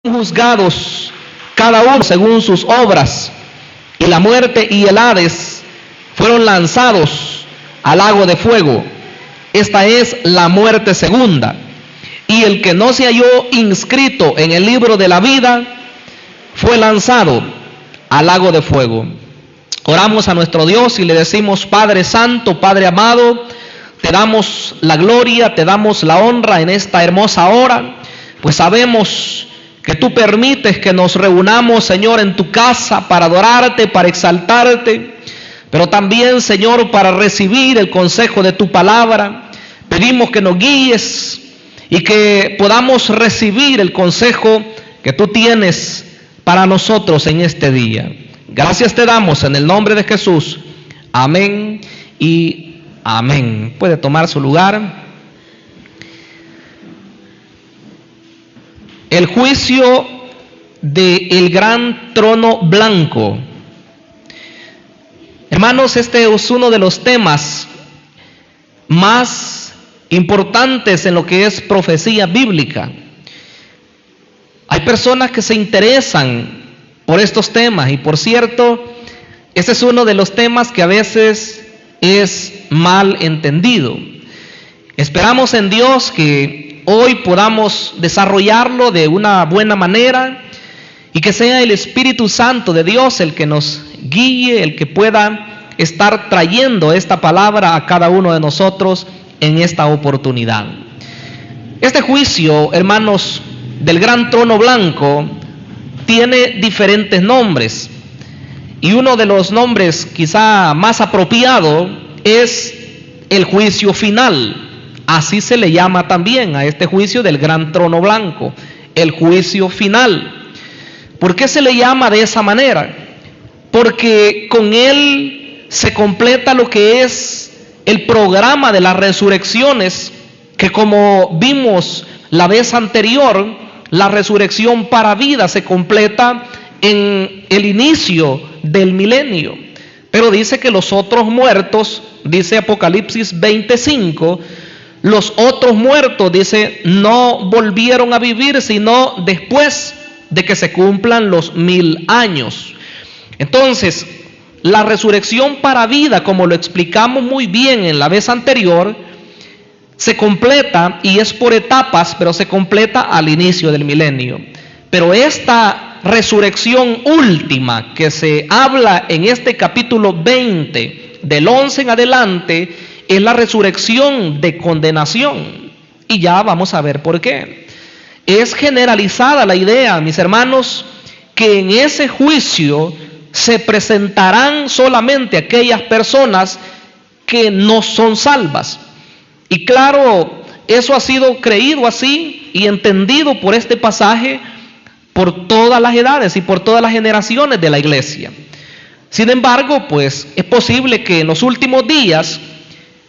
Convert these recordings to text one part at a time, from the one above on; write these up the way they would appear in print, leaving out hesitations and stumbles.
juzgados cada uno según sus obras, y la muerte y el Hades fueron lanzados al lago de fuego. Esta es la muerte segunda. Y el que no se halló inscrito en el libro de la vida fue lanzado al lago de fuego. Oramos a nuestro Dios y le decimos: Padre Santo, Padre amado, te damos la gloria, te damos la honra en esta hermosa hora, pues sabemos que tú permites que nos reunamos, Señor, en tu casa para adorarte, para exaltarte, pero también, Señor, para recibir el consejo de tu palabra. Pedimos que nos guíes y que podamos recibir el consejo que tú tienes para nosotros en este día. Gracias te damos en el nombre de Jesús. Amén y amén. Puede tomar su lugar. El juicio del gran trono blanco. Hermanos, este es uno de los temas más importantes en lo que es profecía bíblica. Hay personas que se interesan por estos temas y, por cierto, este es uno de los temas que a veces es mal entendido. Esperamos en Dios que hoy podamos desarrollarlo de una buena manera y que sea el Espíritu Santo de Dios el que nos guíe, el que pueda estar trayendo esta palabra a cada uno de nosotros en esta oportunidad. Este juicio, hermanos, del gran trono blanco tiene diferentes nombres, y uno de los nombres quizá más apropiado es el juicio final. Así se le llama también a este juicio del gran trono blanco, el juicio final. ¿Por qué se le llama de esa manera? Porque con él se completa lo que es el programa de las resurrecciones, que como vimos la vez anterior, la resurrección para vida se completa en el inicio del milenio. Pero dice que los otros muertos, dice Apocalipsis 25, los otros muertos, dice, no volvieron a vivir sino después de que se cumplan los 1000 años. Entonces, la resurrección para vida, como lo explicamos muy bien en la vez anterior, se completa y es por etapas, pero se completa al inicio del milenio. Pero esta resurrección última que se habla en este capítulo 20, del 11 en adelante, es la resurrección de condenación. Y ya vamos a ver por qué. Es generalizada la idea, mis hermanos, que en ese juicio se presentarán solamente aquellas personas que no son salvas. Y claro, eso ha sido creído así y entendido por este pasaje por todas las edades y por todas las generaciones de la iglesia. Sin embargo, pues es posible que en los últimos días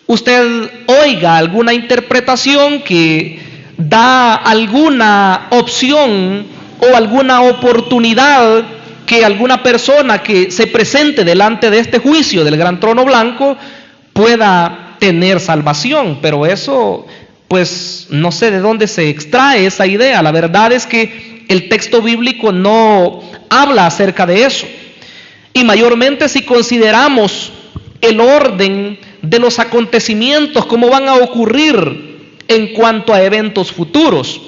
usted oiga alguna interpretación que da alguna opción o alguna oportunidad que alguna persona que se presente delante de este juicio del gran trono blanco pueda tener salvación. Pero eso, pues no sé de dónde se extrae esa idea. La verdad es que el texto bíblico no habla acerca de eso. Y mayormente si consideramos el orden de los acontecimientos, cómo van a ocurrir en cuanto a eventos futuros.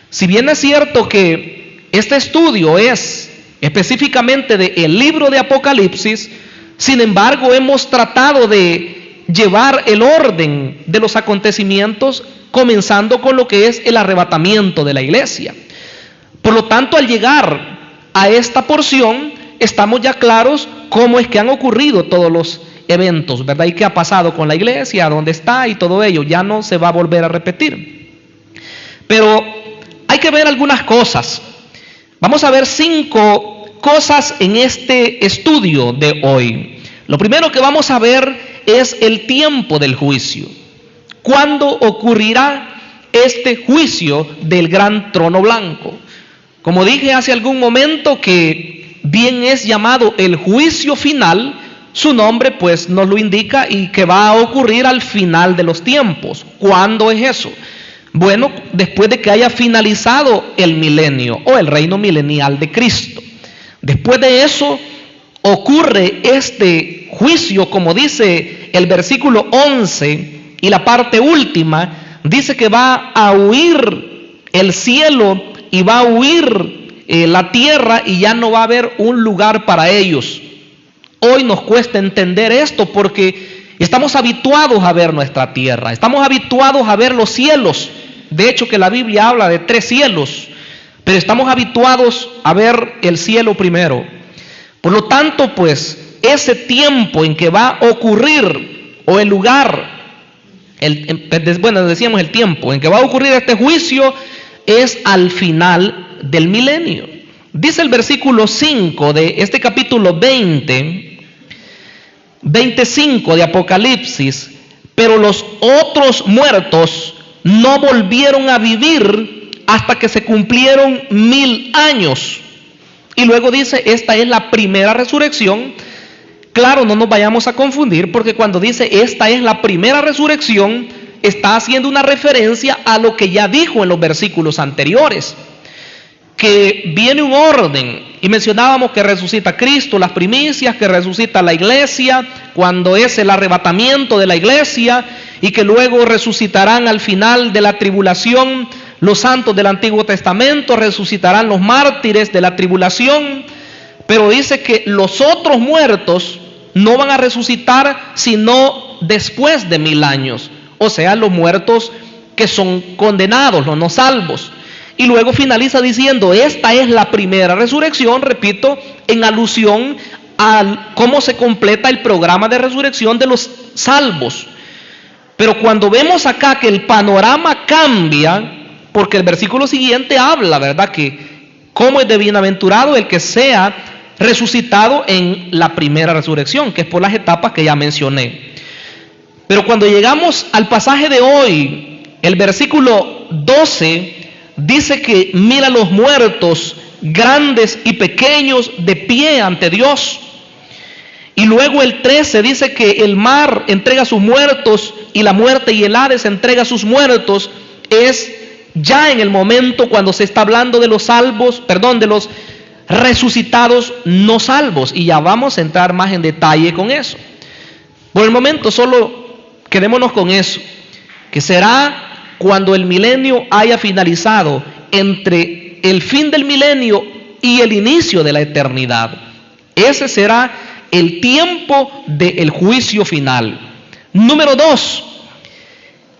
Si bien es cierto que este estudio es específicamente del libro de Apocalipsis, sin embargo hemos tratado de llevar el orden de los acontecimientos comenzando con lo que es el arrebatamiento de la iglesia. Por lo tanto, al llegar a esta porción, estamos ya claros cómo es que han ocurrido todos los eventos, ¿verdad? Y qué ha pasado con la iglesia, dónde está y todo ello. Ya no se va a volver a repetir. Pero hay que ver algunas cosas. Vamos a ver 5 cosas en este estudio de hoy. Lo primero que vamos a ver es el tiempo del juicio. ¿Cuándo ocurrirá este juicio del gran trono blanco? Como dije hace algún momento que bien es llamado el juicio final, su nombre pues nos lo indica, y que va a ocurrir al final de los tiempos. ¿Cuándo es eso? Bueno, después de que haya finalizado el milenio o el reino milenial de Cristo. Después de eso ocurre este juicio, como dice el versículo 11 y la parte última, dice que va a huir el cielo y va a huir la tierra y ya no va a haber un lugar para ellos. Hoy nos cuesta entender esto porque estamos habituados a ver nuestra tierra, estamos habituados a ver los cielos. De hecho que la Biblia habla de 3 cielos, pero estamos habituados a ver el cielo primero. Por lo tanto, pues, ese tiempo en que va a ocurrir, o el lugar, decíamos el tiempo en que va a ocurrir este juicio, es al final del milenio. Dice el versículo 5 de este capítulo 25 de Apocalipsis: pero los otros muertos no volvieron a vivir hasta que se cumplieron 1000 años. Y luego dice, esta es la primera resurrección. Claro, no nos vayamos a confundir, porque cuando dice esta es la primera resurrección, está haciendo una referencia a lo que ya dijo en los versículos anteriores, que viene un orden, y mencionábamos que resucita Cristo, las primicias, que resucita la iglesia, cuando es el arrebatamiento de la iglesia, y que luego resucitarán al final de la tribulación los santos del Antiguo Testamento, resucitarán los mártires de la tribulación, pero dice que los otros muertos no van a resucitar sino después de 1000 años, o sea, los muertos que son condenados, los no salvos. Y luego finaliza diciendo, esta es la primera resurrección, repito, en alusión a cómo se completa el programa de resurrección de los salvos. Pero cuando vemos acá que el panorama cambia, porque el versículo siguiente habla, ¿verdad?, que cómo es de bienaventurado el que sea resucitado en la primera resurrección, que es por las etapas que ya mencioné. Pero cuando llegamos al pasaje de hoy, el versículo 12 dice que mira los muertos, grandes y pequeños, de pie ante Dios. Y luego el 13 dice que el mar entrega sus muertos y la muerte y el Hades entrega sus muertos. Es ya en el momento cuando se está hablando de los salvos, de los resucitados no salvos. Y ya vamos a entrar más en detalle con eso. Por el momento solo quedémonos con eso, que será cuando el milenio haya finalizado, entre el fin del milenio y el inicio de la eternidad. Ese será el tiempo del juicio final. Número 2,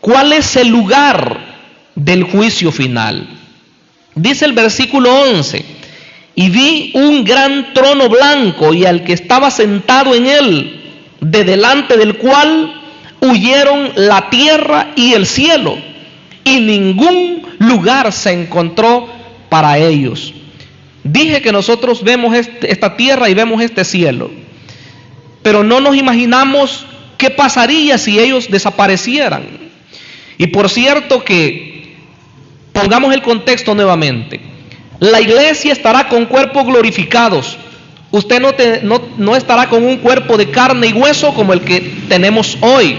¿cuál es el lugar del juicio final? Dice el versículo 11, y vi un gran trono blanco y al que estaba sentado en él, de delante del cual huyeron la tierra y el cielo, y ningún lugar se encontró para ellos. Dije que nosotros vemos esta tierra y vemos este cielo, pero no nos imaginamos qué pasaría si ellos desaparecieran. Y por cierto que, pongamos el contexto nuevamente, la iglesia estará con cuerpos glorificados. Usted no estará con un cuerpo de carne y hueso como el que tenemos hoy.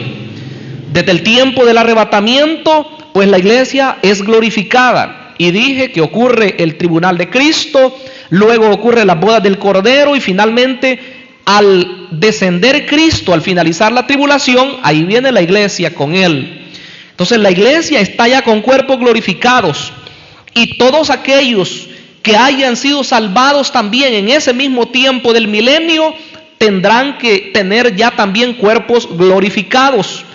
Desde el tiempo del arrebatamiento, pues la iglesia es glorificada. Y dije que ocurre el tribunal de Cristo, luego ocurre las bodas del Cordero y finalmente al descender Cristo, al finalizar la tribulación, ahí viene la iglesia con él. Entonces la iglesia está ya con cuerpos glorificados y todos aquellos que hayan sido salvados también en ese mismo tiempo del milenio tendrán que tener ya también cuerpos glorificados.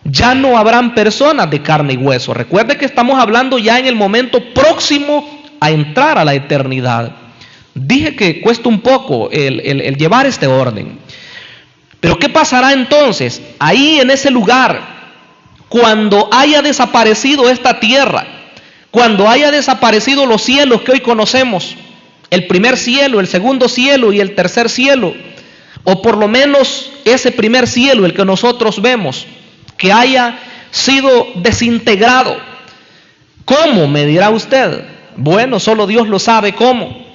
Ya no habrán personas de carne y hueso. Recuerde que estamos hablando ya en el momento próximo a entrar a la eternidad. Dije que cuesta un poco el llevar este orden. Pero ¿qué pasará entonces? Ahí en ese lugar, cuando haya desaparecido esta tierra, cuando haya desaparecido los cielos que hoy conocemos, el primer cielo, el segundo cielo y el tercer cielo, o por lo menos ese primer cielo, el que nosotros vemos, que haya sido desintegrado. ¿Cómo? Me dirá usted. Bueno, solo Dios lo sabe cómo.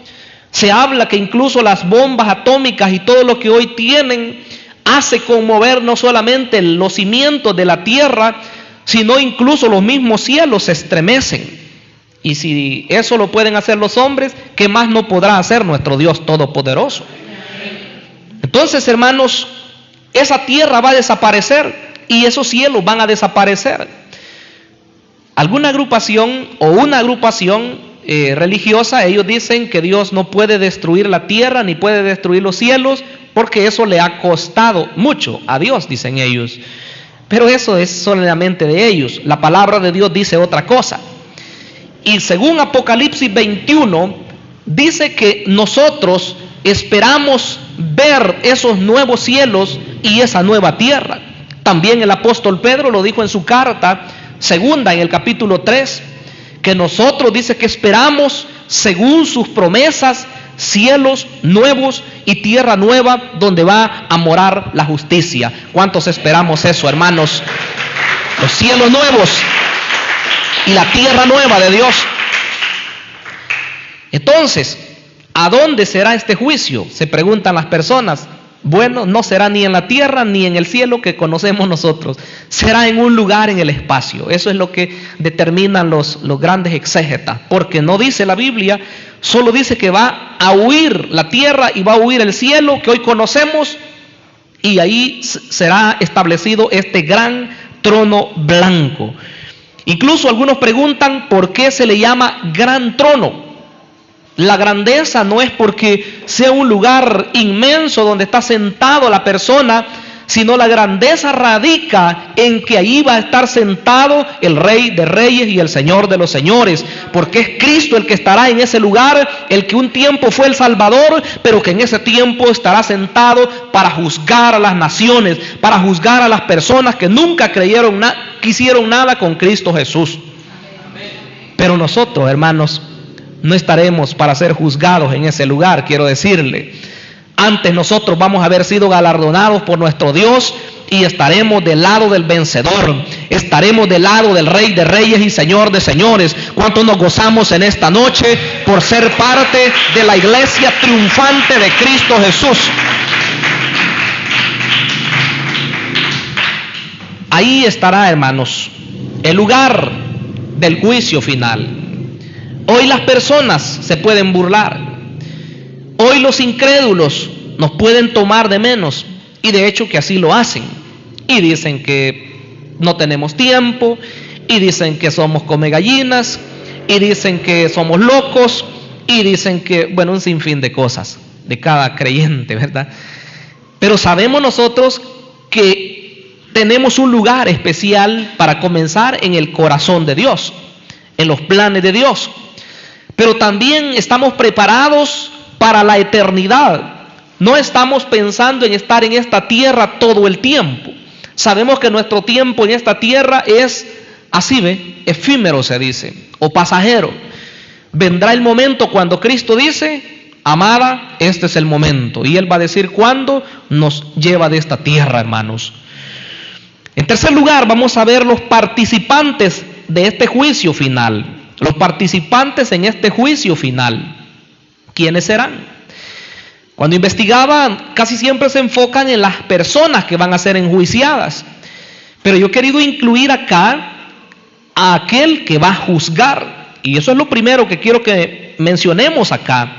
Se habla que incluso las bombas atómicas y todo lo que hoy tienen hace conmover no solamente los cimientos de la tierra, sino incluso los mismos cielos se estremecen. Y si eso lo pueden hacer los hombres, ¿qué más no podrá hacer nuestro Dios Todopoderoso? Entonces, hermanos, esa tierra va a desaparecer y esos cielos van a desaparecer. Alguna agrupación o una agrupación religiosa, ellos dicen que Dios no puede destruir la tierra ni puede destruir los cielos porque eso le ha costado mucho a Dios, dicen ellos. Pero eso es solamente de ellos. La palabra de Dios dice otra cosa. Y según Apocalipsis 21, dice que nosotros esperamos ver esos nuevos cielos y esa nueva tierra. También el apóstol Pedro lo dijo en su carta segunda, en el capítulo 3, que nosotros, dice, que esperamos, según sus promesas, cielos nuevos y tierra nueva donde va a morar la justicia. ¿Cuántos esperamos eso, hermanos? Los cielos nuevos y la tierra nueva de Dios. Entonces, ¿a dónde será este juicio?, se preguntan las personas. Bueno, no será ni en la tierra ni en el cielo que conocemos nosotros. Será en un lugar en el espacio. Eso es lo que determinan los grandes exégetas. Porque no dice la Biblia, solo dice que va a huir la tierra y va a huir el cielo que hoy conocemos. Y ahí será establecido este gran trono blanco. Incluso algunos preguntan por qué se le llama gran trono. La grandeza no es porque sea un lugar inmenso donde está sentado la persona, sino la grandeza radica en que ahí va a estar sentado el Rey de Reyes y el Señor de los Señores, porque es Cristo el que estará en ese lugar, el que un tiempo fue el Salvador, pero que en ese tiempo estará sentado para juzgar a las naciones, para juzgar a las personas que nunca quisieron nada con Cristo Jesús. Pero nosotros, hermanos, no estaremos para ser juzgados en ese lugar, quiero decirle. Antes nosotros vamos a haber sido galardonados por nuestro Dios y estaremos del lado del vencedor. Estaremos del lado del Rey de Reyes y Señor de Señores. ¿Cuánto nos gozamos en esta noche por ser parte de la iglesia triunfante de Cristo Jesús? Ahí estará, hermanos, el lugar del juicio final. Hoy las personas se pueden burlar. Hoy los incrédulos nos pueden tomar de menos. Y de hecho que así lo hacen. Y dicen que no tenemos tiempo. Y dicen que somos come gallinas. Y dicen que somos locos. Y dicen que, bueno, un sinfín de cosas de cada creyente, ¿verdad? Pero sabemos nosotros que tenemos un lugar especial para comenzar en el corazón de Dios, en los planes de Dios. Pero también estamos preparados para la eternidad. No estamos pensando en estar en esta tierra todo el tiempo. Sabemos que nuestro tiempo en esta tierra es así, efímero se dice, o pasajero. Vendrá el momento cuando Cristo dice, amada, este es el momento. Y Él va a decir cuándo nos lleva de esta tierra, hermanos. En tercer lugar, vamos a ver los participantes de este juicio final. Los participantes en este juicio final, ¿quiénes serán? Cuando investigaban, casi siempre se enfocan en las personas que van a ser enjuiciadas. Pero yo he querido incluir acá a aquel que va a juzgar. Y eso es lo primero que quiero que mencionemos acá.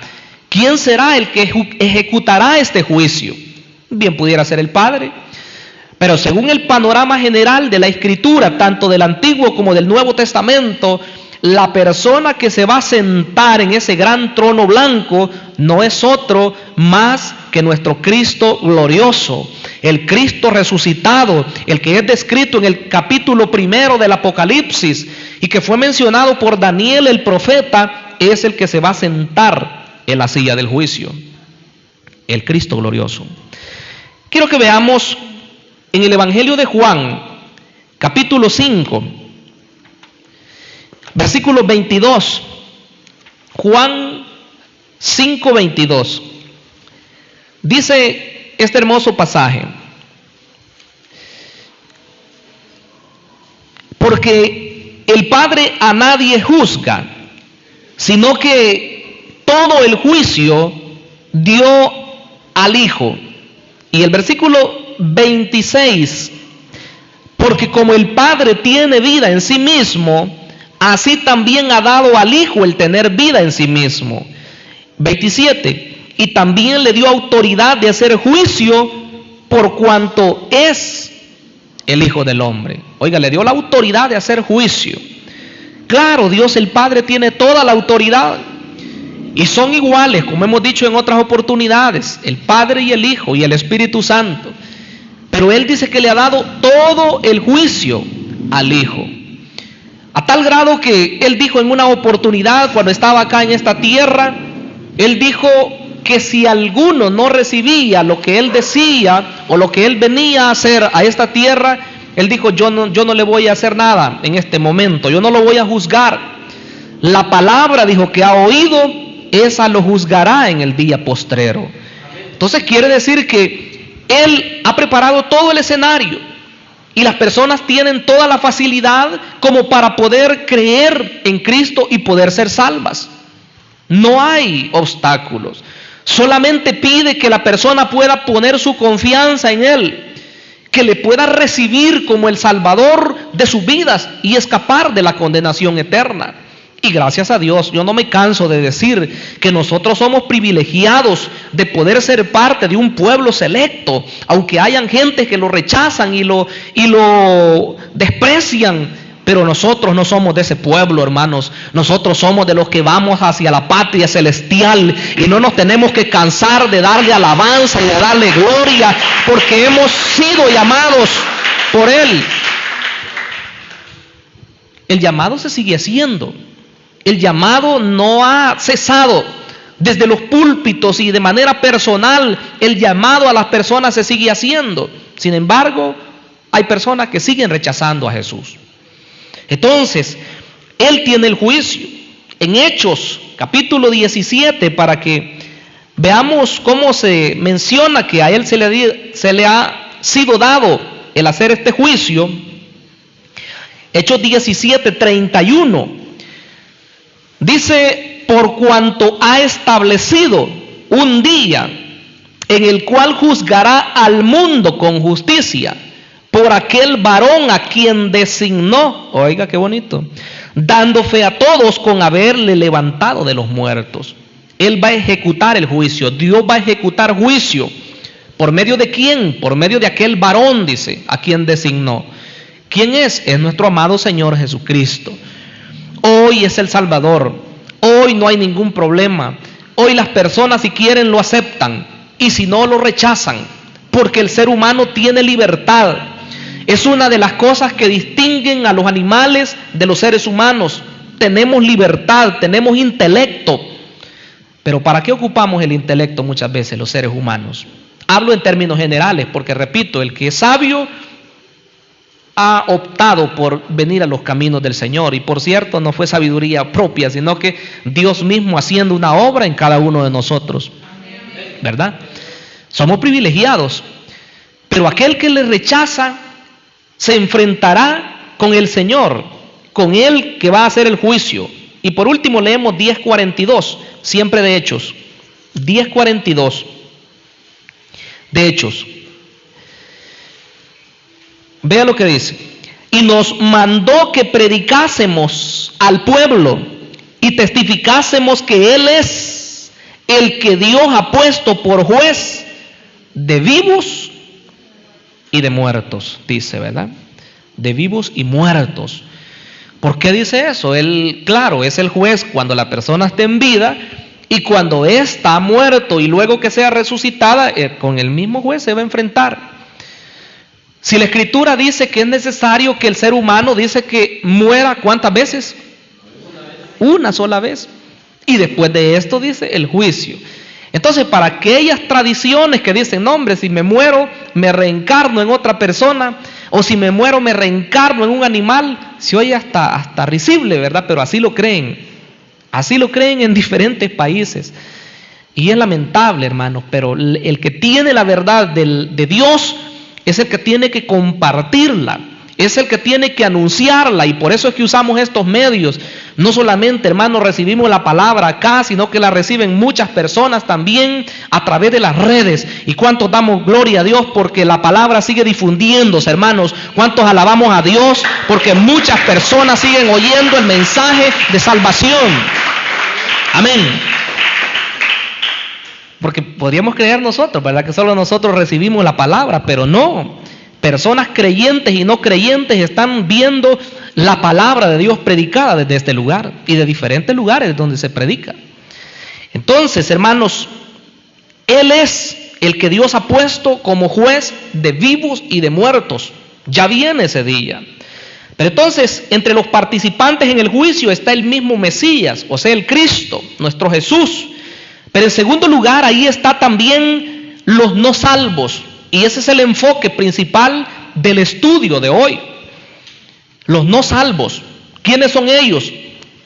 ¿Quién será el que ejecutará este juicio? Bien pudiera ser el Padre. Pero según el panorama general de la Escritura, tanto del Antiguo como del Nuevo Testamento, la persona que se va a sentar en ese gran trono blanco no es otro más que nuestro Cristo glorioso, el Cristo resucitado, el que es descrito en el capítulo 1 del Apocalipsis y que fue mencionado por Daniel el profeta, es el que se va a sentar en la silla del juicio, el Cristo glorioso. Quiero que veamos en el Evangelio de Juan, capítulo 5, versículo 22, Juan 5:22. Dice este hermoso pasaje: porque el Padre a nadie juzga, sino que todo el juicio dio al Hijo. Y el versículo 26, Porque como el Padre tiene vida en sí mismo, así también ha dado al Hijo el tener vida en sí mismo. 27. Y también le dio autoridad de hacer juicio por cuanto es el Hijo del Hombre. Oiga, le dio la autoridad de hacer juicio. Claro, Dios el Padre tiene toda la autoridad. Y son iguales, como hemos dicho en otras oportunidades, el Padre y el Hijo y el Espíritu Santo. Pero Él dice que le ha dado todo el juicio al Hijo. A tal grado que Él dijo en una oportunidad, cuando estaba acá en esta tierra, Él dijo que si alguno no recibía lo que Él decía o lo que Él venía a hacer a esta tierra, Él dijo, yo no le voy a hacer nada en este momento, yo no lo voy a juzgar. La palabra, dijo, que ha oído, esa lo juzgará en el día postrero. Entonces quiere decir que Él ha preparado todo el escenario y las personas tienen toda la facilidad como para poder creer en Cristo y poder ser salvas. No hay obstáculos. Solamente pide que la persona pueda poner su confianza en Él, que le pueda recibir como el Salvador de sus vidas y escapar de la condenación eterna. Y gracias a Dios, yo no me canso de decir que nosotros somos privilegiados de poder ser parte de un pueblo selecto, aunque hayan gente que lo rechazan y lo desprecian. Pero nosotros no somos de ese pueblo, hermanos. Nosotros somos de los que vamos hacia la patria celestial y no nos tenemos que cansar de darle alabanza y de darle gloria, porque hemos sido llamados por Él. El llamado se sigue haciendo. El llamado no ha cesado. Desde los púlpitos y de manera personal, el llamado a las personas se sigue haciendo. Sin embargo, hay personas que siguen rechazando a Jesús. Entonces, Él tiene el juicio. En Hechos, capítulo 17, para que veamos cómo se menciona que a Él se le ha sido dado el hacer este juicio. Hechos 17, 31. Dice, por cuanto ha establecido un día en el cual juzgará al mundo con justicia, por aquel varón a quien designó, oiga qué bonito, dando fe a todos con haberle levantado de los muertos. Él va a ejecutar el juicio, Dios va a ejecutar juicio. ¿Por medio de quién? Por medio de aquel varón, dice, a quien designó. ¿Quién es? Es nuestro amado Señor Jesucristo. Hoy es el Salvador, hoy no hay ningún problema. Hoy las personas, si quieren, lo aceptan y si no, lo rechazan, porque el ser humano tiene libertad. Es una de las cosas que distinguen a los animales de los seres humanos. Tenemos libertad, tenemos intelecto. Pero ¿para qué ocupamos el intelecto muchas veces los seres humanos? Hablo en términos generales, porque repito, el que es sabio ha optado por venir a los caminos del Señor. Y por cierto, no fue sabiduría propia, sino que Dios mismo haciendo una obra en cada uno de nosotros. ¿Verdad? Somos privilegiados. Pero aquel que le rechaza se enfrentará con el Señor, con Él que va a hacer el juicio. Y por último leemos 10:42, siempre de Hechos. 10:42 de Hechos. Vea lo que dice. Y nos mandó que predicásemos al pueblo y testificásemos que Él es el que Dios ha puesto por juez de vivos y de muertos, dice, ¿verdad? De vivos y muertos. ¿Por qué dice eso? Él, claro, es el juez cuando la persona está en vida y cuando está muerto y luego que sea resucitada, con el mismo juez se va a enfrentar. Si la Escritura dice que es necesario que el ser humano, dice que muera, ¿cuántas veces? Una sola vez. Y después de esto dice el juicio. Entonces, para aquellas tradiciones que dicen, no hombre, si me muero, me reencarno en otra persona, o si me muero, me reencarno en un animal, se oye hasta risible, ¿verdad? Pero así lo creen. Así lo creen en diferentes países. Y es lamentable, hermanos, pero el que tiene la verdad de Dios es el que tiene que compartirla. es el que tiene que anunciarla, y por eso es que usamos estos medios. No solamente, hermanos, recibimos la palabra acá, sino que la reciben muchas personas también a través de las redes. ¿Y cuántos damos gloria a Dios porque la palabra sigue difundiéndose, hermanos? ¿Cuántos alabamos a Dios porque muchas personas siguen oyendo el mensaje de salvación? Amén. Porque podríamos creer nosotros, ¿verdad?, que solo nosotros recibimos la palabra, pero no. Personas creyentes y no creyentes están viendo la palabra de Dios predicada desde este lugar y de diferentes lugares donde se predica. Entonces, hermanos, Él es el que Dios ha puesto como juez de vivos y de muertos. Ya viene ese día. Pero entonces, entre los participantes en el juicio está el mismo Mesías, o sea, el Cristo, nuestro Jesús. Pero en segundo lugar, ahí está también los no salvos. Y ese es el enfoque principal del estudio de hoy. Los no salvos. ¿Quiénes son ellos?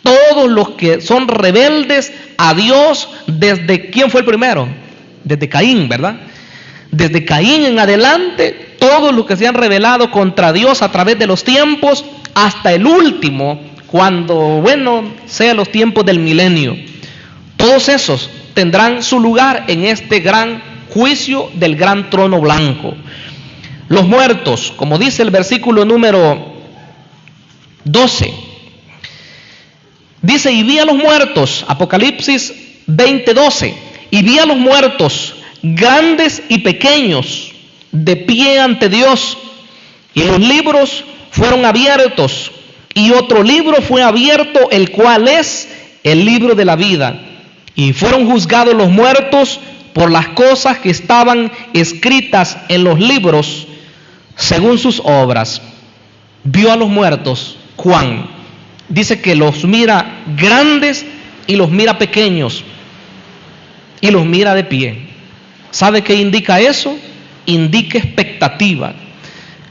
Todos los que son rebeldes a Dios desde... ¿Quién fue el primero? Desde Caín, ¿verdad? Desde Caín en adelante, todos los que se han rebelado contra Dios a través de los tiempos, hasta el último, cuando, sea los tiempos del milenio. Todos esos tendrán su lugar en este gran juicio del gran trono blanco. Los muertos, como dice el versículo número 12, dice: y vi a los muertos, Apocalipsis 20:12, y vi a los muertos, grandes y pequeños, de pie ante Dios, y los libros fueron abiertos, y otro libro fue abierto, el cual es el libro de la vida, y fueron juzgados los muertos por las cosas que estaban escritas en los libros según sus obras. Vio a los muertos Juan. Dice que los mira grandes y los mira pequeños y los mira de pie. ¿Sabe qué indica eso? Indica expectativa.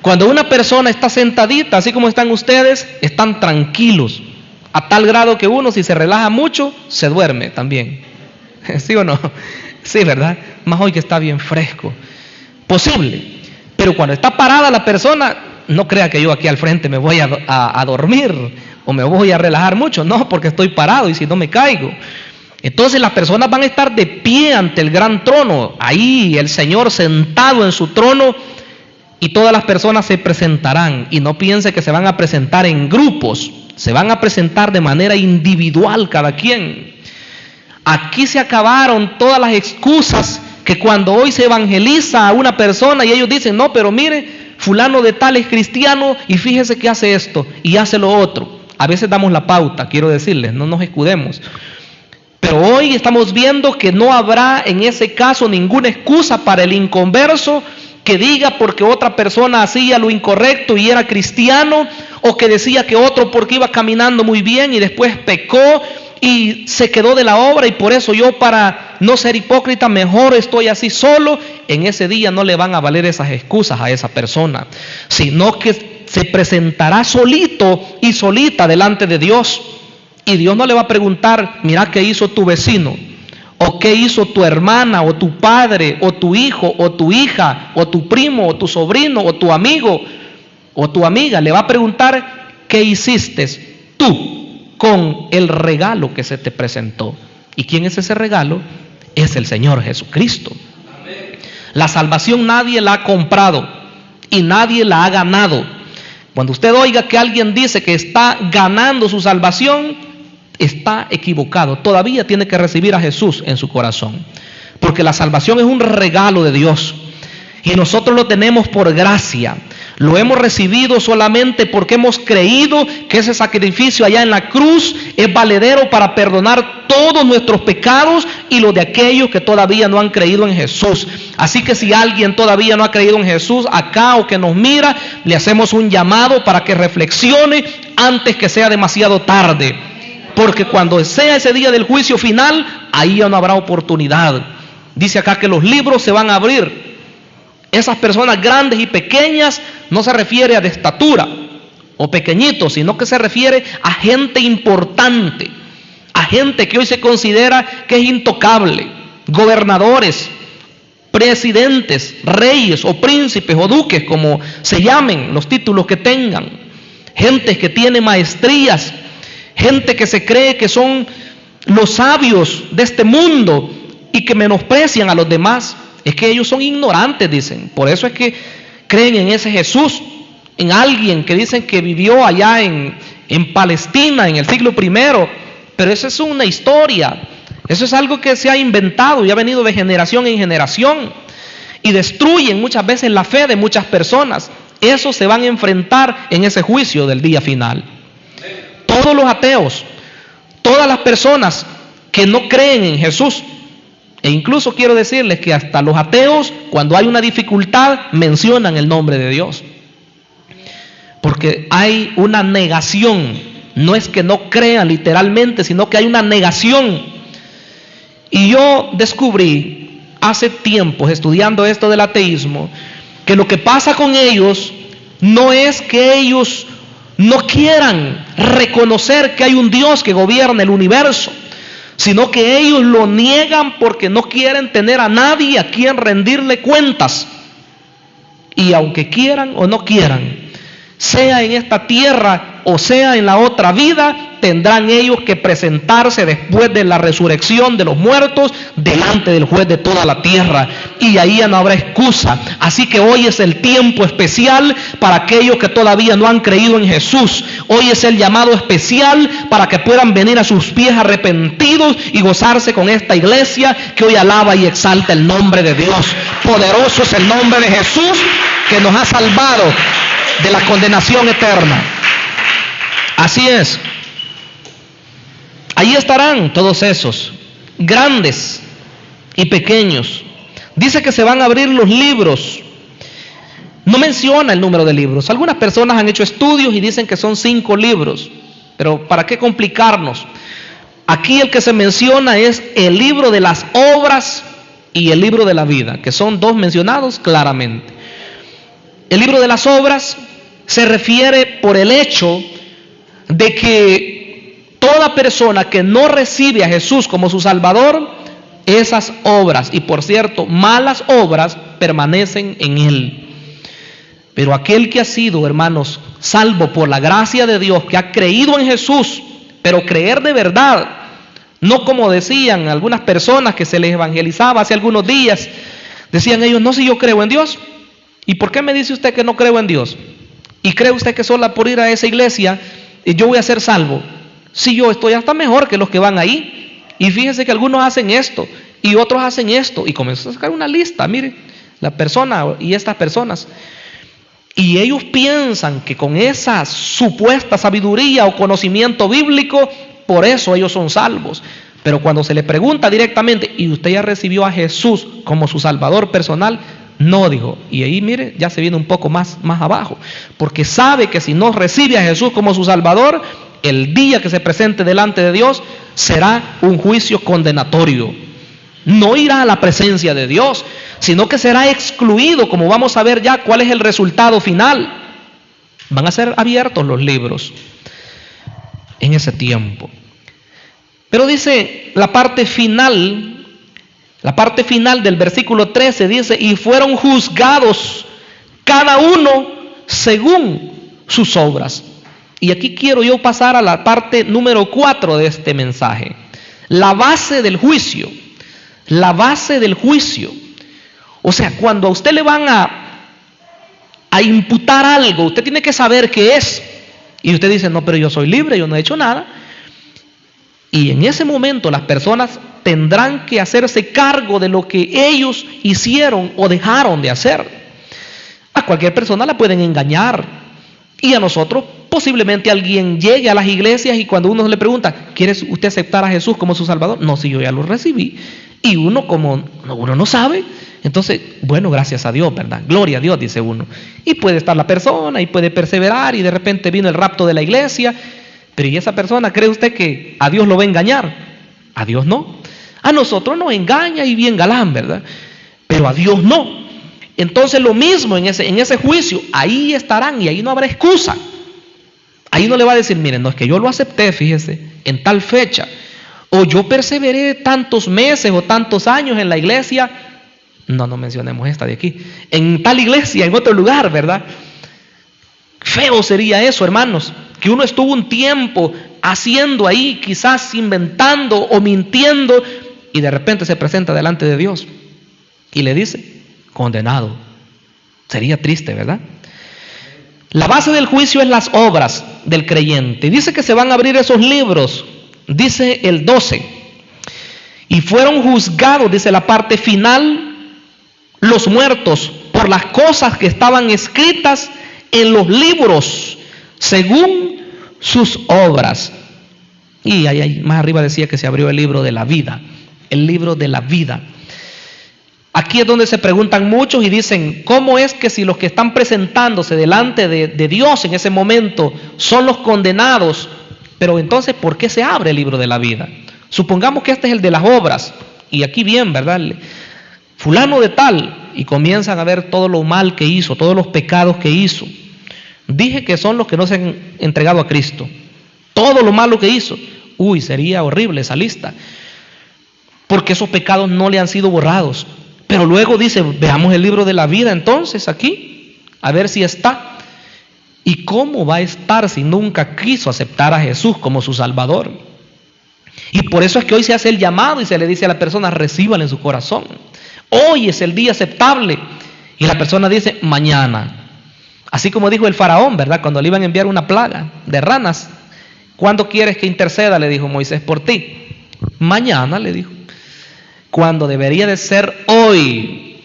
Cuando una persona está sentadita, así como están ustedes, están tranquilos, a tal grado que uno, si se relaja mucho, se duerme también. ¿Sí o no? Sí, ¿verdad? Más hoy que está bien fresco. Posible. Pero cuando está parada la persona, no crea que yo aquí al frente me voy a dormir o me voy a relajar mucho. No, porque estoy parado y si no me caigo. Entonces las personas van a estar de pie ante el gran trono. Ahí el Señor sentado en su trono, y todas las personas se presentarán. Y no piense que se van a presentar en grupos. Se van a presentar de manera individual cada quien. Aquí se acabaron todas las excusas que cuando hoy se evangeliza a una persona y ellos dicen: no, pero mire, fulano de tal es cristiano y fíjese que hace esto y hace lo otro. A veces damos la pauta, quiero decirles, no nos escudemos. Pero hoy estamos viendo que no habrá en ese caso ninguna excusa para el inconverso que diga porque otra persona hacía lo incorrecto y era cristiano, o que decía que otro porque iba caminando muy bien y después pecó y se quedó de la obra, y por eso yo, para no ser hipócrita, mejor estoy así solo. En ese día no le van a valer esas excusas a esa persona, sino que se presentará solito y solita delante de Dios, y Dios no le va a preguntar: mira qué hizo tu vecino, o qué hizo tu hermana, o tu padre, o tu hijo, o tu hija, o tu primo, o tu sobrino, o tu amigo, o tu amiga. Le va a preguntar: ¿qué hiciste tú con el regalo que se te presentó? ¿Y quién es ese regalo? Es el Señor Jesucristo. Amén. La salvación nadie la ha comprado y nadie la ha ganado. Cuando usted oiga que alguien dice que está ganando su salvación, está equivocado. Todavía tiene que recibir a Jesús en su corazón, porque la salvación es un regalo de Dios y nosotros lo tenemos por gracia. Lo hemos recibido solamente porque hemos creído que ese sacrificio allá en la cruz es valedero para perdonar todos nuestros pecados y los de aquellos que todavía no han creído en Jesús. Así que si alguien todavía no ha creído en Jesús acá o que nos mira, le hacemos un llamado para que reflexione antes que sea demasiado tarde. Porque cuando sea ese día del juicio final, ahí ya no habrá oportunidad. Dice acá que los libros se van a abrir. Esas personas grandes y pequeñas no se refiere a de estatura o pequeñitos, sino que se refiere a gente importante, a gente que hoy se considera que es intocable, gobernadores, presidentes, reyes o príncipes o duques, como se llamen, los títulos que tengan, gente que tiene maestrías, gente que se cree que son los sabios de este mundo y que menosprecian a los demás. Es que ellos son ignorantes, dicen. Por eso es que creen en ese Jesús, en alguien que dicen que vivió allá en Palestina en el siglo I, pero eso es una historia, eso es algo que se ha inventado y ha venido de generación en generación y destruyen muchas veces la fe de muchas personas. Eso se van a enfrentar en ese juicio del día final. Todos los ateos, todas las personas que no creen en Jesús, e incluso quiero decirles que hasta los ateos, cuando hay una dificultad, mencionan el nombre de Dios. Porque hay una negación, no es que no crean literalmente, sino que hay una negación. Y yo descubrí hace tiempos, estudiando esto del ateísmo, que lo que pasa con ellos no es que ellos no quieran reconocer que hay un Dios que gobierna el universo, sino que ellos lo niegan porque no quieren tener a nadie a quien rendirle cuentas. Y aunque quieran o no quieran, sea en esta tierra o sea en la otra vida, tendrán ellos que presentarse después de la resurrección de los muertos delante del juez de toda la tierra, y ahí ya no habrá excusa. Así que hoy es el tiempo especial para aquellos que todavía no han creído en Jesús. Hoy es el llamado especial para que puedan venir a sus pies arrepentidos y gozarse con esta iglesia que hoy alaba y exalta el nombre de Dios. Poderoso es el nombre de Jesús, que nos ha salvado de la condenación eterna. Así es. Ahí estarán todos esos, grandes y pequeños. Dice que se van a abrir los libros. No menciona el número de libros. Algunas personas han hecho estudios y dicen que son 5 libros. Pero ¿para qué complicarnos? Aquí el que se menciona es el libro de las obras y el libro de la vida, que son 2 mencionados claramente. El libro de las obras se refiere por el hecho de que toda persona que no recibe a Jesús como su Salvador, esas obras, y por cierto, malas obras, permanecen en él. Pero aquel que ha sido, hermanos, salvo por la gracia de Dios, que ha creído en Jesús, pero creer de verdad, no como decían algunas personas que se les evangelizaba hace algunos días, decían ellos: no, si yo creo en Dios. ¿Y por qué me dice usted que no creo en Dios? ¿Y cree usted que solo por ir a esa iglesia yo voy a ser salvo? Si yo estoy hasta mejor que los que van ahí. Y fíjense que algunos hacen esto y otros hacen esto. Y comenzó a sacar una lista, miren, la persona y estas personas. Y ellos piensan que con esa supuesta sabiduría o conocimiento bíblico, por eso ellos son salvos. Pero cuando se les pregunta directamente: ¿y usted ya recibió a Jesús como su Salvador personal? No, dijo. Y ahí, mire, ya se viene un poco más abajo. Porque sabe que si no recibe a Jesús como su Salvador, el día que se presente delante de Dios será un juicio condenatorio. No irá a la presencia de Dios, sino que será excluido, como vamos a ver ya cuál es el resultado final. Van a ser abiertos los libros en ese tiempo. Pero dice la parte final del versículo 13, dice: y fueron juzgados cada uno según sus obras. Y aquí quiero yo pasar a la parte número 4 de este mensaje. La base del juicio. La base del juicio. O sea, cuando a usted le van a imputar algo, usted tiene que saber qué es. Y usted dice: no, pero yo soy libre, yo no he hecho nada. Y en ese momento las personas tendrán que hacerse cargo de lo que ellos hicieron o dejaron de hacer. A cualquier persona la pueden engañar. Y a nosotros posiblemente alguien llegue a las iglesias y cuando uno le pregunta: ¿quiere usted aceptar a Jesús como su Salvador? No, si yo ya lo recibí. Y uno, como uno no sabe, entonces, bueno, gracias a Dios, ¿verdad? Gloria a Dios, dice uno. Y puede estar la persona y puede perseverar y de repente vino el rapto de la iglesia. Pero ¿y esa persona cree usted que a Dios lo va a engañar? A Dios no. A nosotros nos engaña y bien galán, ¿verdad? Pero a Dios no. Entonces lo mismo en ese juicio, ahí estarán y ahí no habrá excusa. Ahí no le va a decir: miren, no, es que yo lo acepté, fíjese, en tal fecha. O yo perseveré tantos meses o tantos años en la iglesia, No mencionemos esta de aquí. En tal iglesia, en otro lugar, ¿verdad? Feo sería eso, hermanos, que uno estuvo un tiempo haciendo ahí, quizás inventando o mintiendo, y de repente se presenta delante de Dios y le dice, condenado. Sería triste, ¿verdad? La base del juicio es las obras del creyente. Dice que se van a abrir esos libros, dice el 12, y fueron juzgados, dice la parte final, los muertos por las cosas que estaban escritas en los libros según sus obras. Y ahí más arriba decía que se abrió el libro de la vida, el libro de la vida. Aquí es donde se preguntan muchos y dicen, ¿cómo es que si los que están presentándose delante de Dios en ese momento son los condenados? Pero entonces, ¿por qué se abre el libro de la vida? Supongamos que este es el de las obras, y aquí bien, ¿verdad? Fulano de tal, y comienzan a ver todo lo mal que hizo, todos los pecados que hizo. Dije que son los que no se han entregado a Cristo. Todo lo malo que hizo. Uy, sería horrible esa lista, porque esos pecados no le han sido borrados. Pero luego dice, veamos el libro de la vida entonces aquí, a ver si está. ¿Y cómo va a estar si nunca quiso aceptar a Jesús como su Salvador? Y por eso es que hoy se hace el llamado y se le dice a la persona, recíbala en su corazón. Hoy es el día aceptable. Y la persona dice, mañana. Así como dijo el faraón, ¿verdad? Cuando le iban a enviar una plaga de ranas. ¿Cuándo quieres que interceda? Le dijo Moisés por ti. Mañana, le dijo. Cuando debería de ser hoy.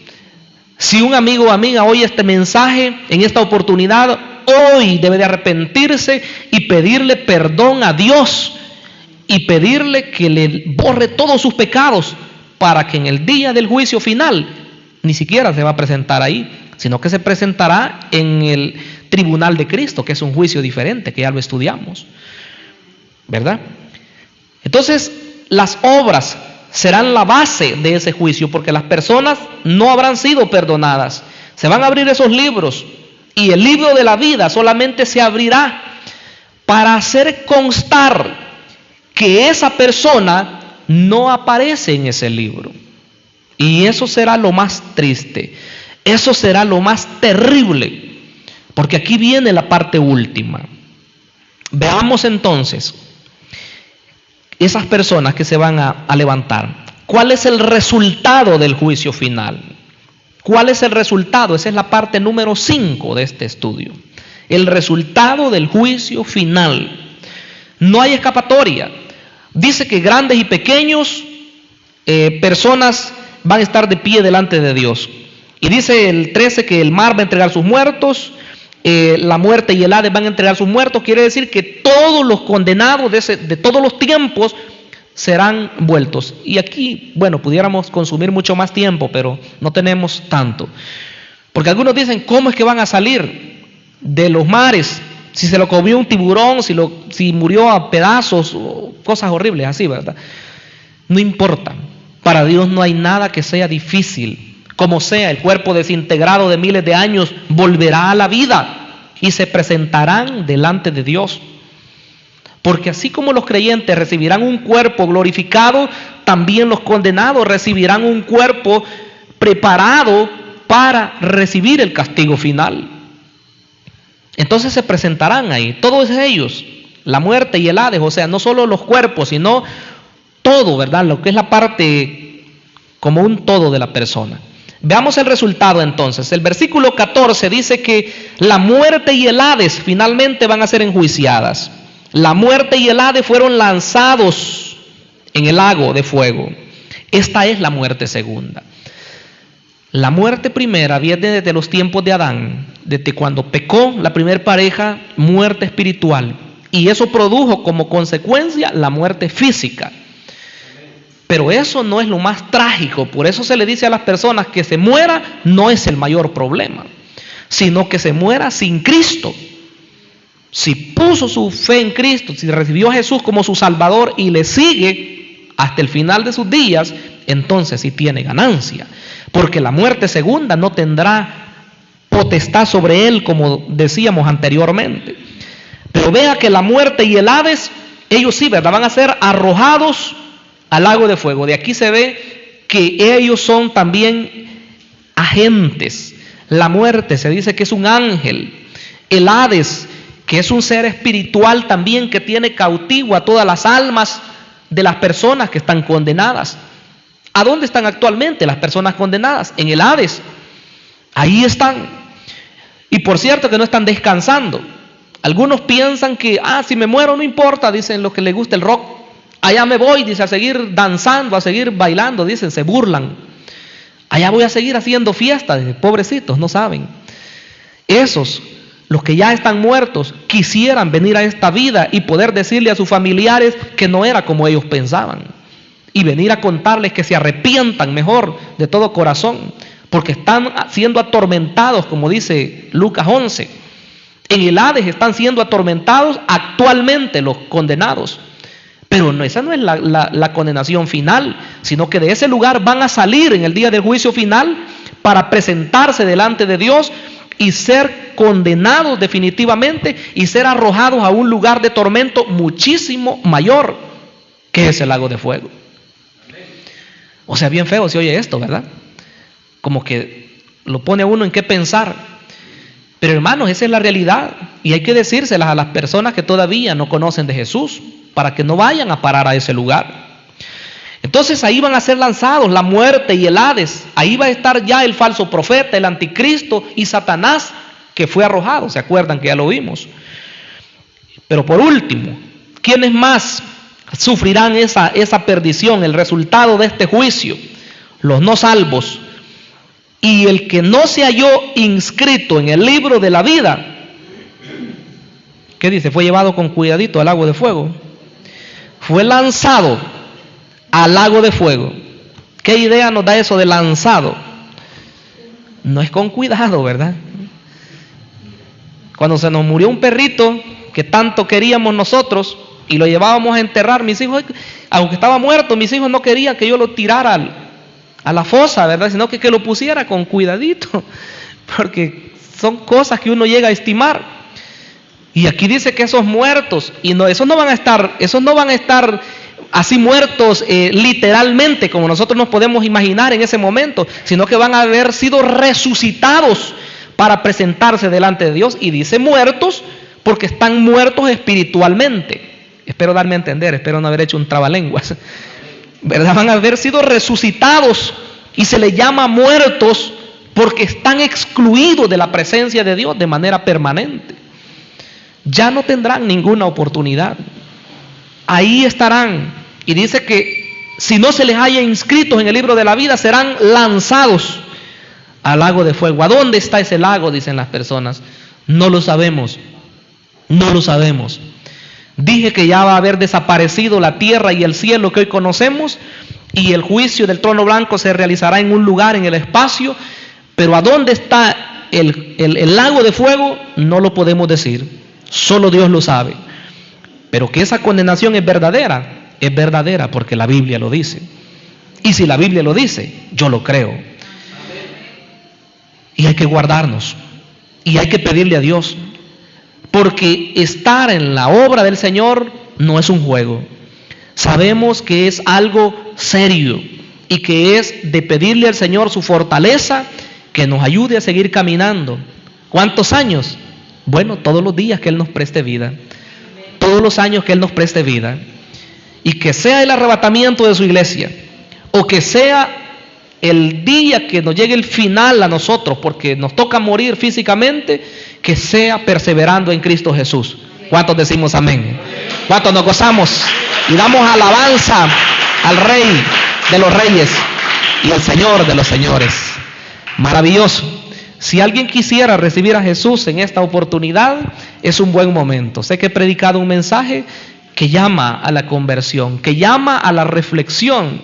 Si un amigo o amiga oye este mensaje en esta oportunidad, hoy debe de arrepentirse y pedirle perdón a Dios y pedirle que le borre todos sus pecados, para que en el día del juicio final ni siquiera se va a presentar ahí, sino que se presentará en el tribunal de Cristo, que es un juicio diferente, que ya lo estudiamos, ¿verdad? Entonces, las obras serán la base de ese juicio, porque las personas no habrán sido perdonadas. Se van a abrir esos libros, y el libro de la vida solamente se abrirá para hacer constar que esa persona no aparece en ese libro. Y eso será lo más triste, eso será lo más terrible, porque aquí viene la parte última. Veamos entonces esas personas que se van a levantar. ¿Cuál es el resultado del juicio final? ¿Cuál es el resultado? Esa es la parte número 5 de este estudio. El resultado del juicio final. No hay escapatoria. Dice que grandes y pequeños personas van a estar de pie delante de Dios. Y dice el 13 que el mar va a entregar sus muertos, la muerte y el Hades van a entregar sus muertos. Quiere decir que todos los condenados de todos los tiempos serán vueltos. Y aquí, bueno, pudiéramos consumir mucho más tiempo, pero no tenemos tanto. Porque algunos dicen, ¿cómo es que van a salir de los mares? Si se lo comió un tiburón, si murió a pedazos, cosas horribles así, ¿verdad? No importa. Para Dios no hay nada que sea difícil. Como sea, el cuerpo desintegrado de miles de años volverá a la vida y se presentarán delante de Dios. Porque así como los creyentes recibirán un cuerpo glorificado, también los condenados recibirán un cuerpo preparado para recibir el castigo final. Entonces se presentarán ahí, todos ellos, la muerte y el Hades, o sea, no solo los cuerpos, sino todo, ¿verdad? Lo que es la parte como un todo de la persona. Veamos el resultado entonces. El versículo 14 dice que la muerte y el Hades finalmente van a ser enjuiciadas. La muerte y el Hades fueron lanzados en el lago de fuego. Esta es la muerte segunda. La muerte primera viene desde los tiempos de Adán, desde cuando pecó la primera pareja, muerte espiritual. Y eso produjo como consecuencia la muerte física. Pero eso no es lo más trágico. Por eso se le dice a las personas que se muera no es el mayor problema, sino que se muera sin Cristo. Si puso su fe en Cristo, si recibió a Jesús como su Salvador y le sigue hasta el final de sus días, entonces sí tiene ganancia. Porque la muerte segunda no tendrá potestad sobre él, como decíamos anteriormente. Pero vea que la muerte y el Hades, ellos sí, ¿verdad? Van a ser arrojados al lago de fuego. De aquí se ve que ellos son también agentes. La muerte se dice que es un ángel. El Hades, que es un ser espiritual también que tiene cautivo a todas las almas de las personas que están condenadas. ¿A dónde están actualmente las personas condenadas? En el Hades. Ahí están. Y por cierto que no están descansando. Algunos piensan que, si me muero no importa, dicen los que les gusta el rock. Allá me voy, dice, a seguir danzando, a seguir bailando, dicen, se burlan. Allá voy a seguir haciendo fiestas, dicen, pobrecitos, no saben. Esos, los que ya están muertos, quisieran venir a esta vida y poder decirle a sus familiares que no era como ellos pensaban. Y venir a contarles que se arrepientan mejor de todo corazón, porque están siendo atormentados, como dice Lucas 11. En el Hades están siendo atormentados actualmente los condenados. Pero esa no es la condenación final, sino que de ese lugar van a salir en el día del juicio final para presentarse delante de Dios y ser condenados definitivamente y ser arrojados a un lugar de tormento muchísimo mayor, que es el lago de fuego. O sea, bien feo se oye esto, ¿verdad? Como que lo pone a uno en qué pensar. Pero hermanos, esa es la realidad y hay que decírselas a las personas que todavía no conocen de Jesús, para que no vayan a parar a ese lugar. Entonces ahí van a ser lanzados la muerte y el Hades. Ahí va a estar ya el falso profeta, el anticristo y Satanás, que fue arrojado. ¿Se acuerdan que ya lo vimos? Pero por último, ¿quiénes más sufrirán esa perdición, el resultado de este juicio? Los no salvos. Y el que no se halló inscrito en el libro de la vida, ¿qué dice? Fue llevado con cuidadito al lago de fuego. Fue lanzado al lago de fuego. ¿Qué idea nos da eso de lanzado? No es con cuidado, ¿verdad? Cuando se nos murió un perrito que tanto queríamos nosotros y lo llevábamos a enterrar, mis hijos, aunque estaba muerto, mis hijos no querían que yo lo tirara a la fosa, ¿verdad? Sino que lo pusiera con cuidadito, porque son cosas que uno llega a estimar. Y aquí dice que esos muertos, y no, esos no van a estar así muertos literalmente, como nosotros nos podemos imaginar en ese momento, sino que van a haber sido resucitados para presentarse delante de Dios. Y dice muertos porque están muertos espiritualmente. Espero darme a entender, espero no haber hecho un trabalenguas, ¿verdad? Van a haber sido resucitados y se les llama muertos porque están excluidos de la presencia de Dios de manera permanente. Ya no tendrán ninguna oportunidad. Ahí estarán. Y dice que si no se les haya inscritos en el libro de la vida, serán lanzados al lago de fuego. ¿A dónde está ese lago? Dicen las personas. No lo sabemos. No lo sabemos. Dije que ya va a haber desaparecido la tierra y el cielo que hoy conocemos, y el juicio del trono blanco se realizará en un lugar en el espacio, pero ¿a dónde está el lago de fuego? No lo podemos decir. Solo Dios lo sabe. Pero que esa condenación es verdadera porque la Biblia lo dice. Y si la Biblia lo dice, yo lo creo. Y hay que guardarnos. Y hay que pedirle a Dios. Porque estar en la obra del Señor no es un juego. Sabemos que es algo serio. Y que es de pedirle al Señor su fortaleza, que nos ayude a seguir caminando. ¿Cuántos años? Bueno, todos los días que Él nos preste vida. Todos los años que Él nos preste vida. Y que sea el arrebatamiento de su iglesia, o que sea el día que nos llegue el final a nosotros, porque nos toca morir físicamente, que sea perseverando en Cristo Jesús. ¿Cuántos decimos amén? ¿Cuántos nos gozamos y damos alabanza al Rey de los Reyes y al Señor de los Señores? Maravilloso. Si alguien quisiera recibir a Jesús en esta oportunidad, es un buen momento. Sé que he predicado un mensaje que llama a la conversión, que llama a la reflexión.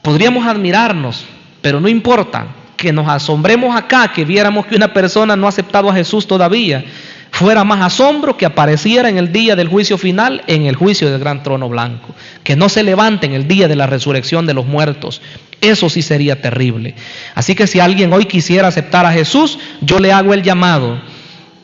Podríamos admirarnos, pero no importa, que nos asombremos acá, que viéramos que una persona no ha aceptado a Jesús todavía. Fuera más asombro que apareciera en el día del juicio final, en el juicio del gran trono blanco. Que no se levante en el día de la resurrección de los muertos. Eso sí sería terrible. Así que si alguien hoy quisiera aceptar a Jesús, yo le hago el llamado.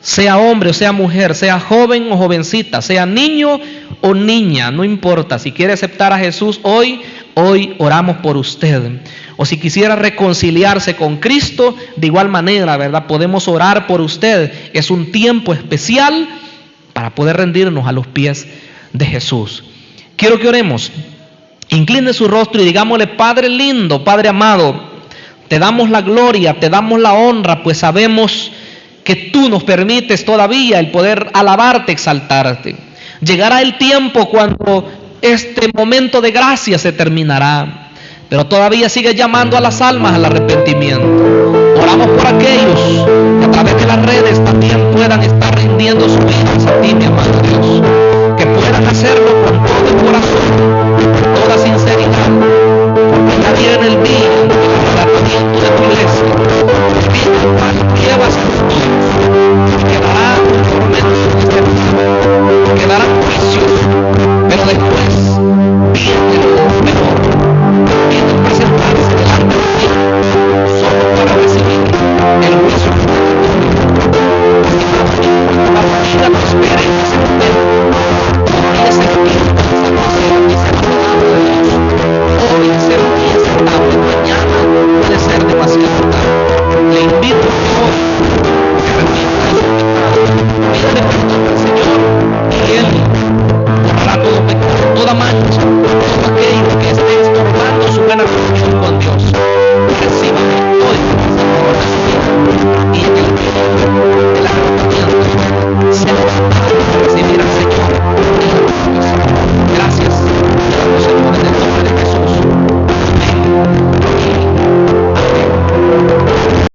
Sea hombre o sea mujer, sea joven o jovencita, sea niño o niña, no importa. Si quiere aceptar a Jesús hoy, hoy oramos por usted. O si quisiera reconciliarse con Cristo, de igual manera, ¿verdad? Podemos orar por usted. Es un tiempo especial para poder rendirnos a los pies de Jesús. Quiero que oremos. Incline su rostro y digámosle: Padre lindo, Padre amado, te damos la gloria, te damos la honra, pues sabemos que tú nos permites todavía el poder alabarte, exaltarte. Llegará el tiempo cuando este momento de gracia se terminará, pero todavía sigue llamando a las almas al arrepentimiento. Oramos por aquellos que a través de las redes también puedan estar rindiendo sus vidas a ti, mi amado Dios, que puedan hacerlo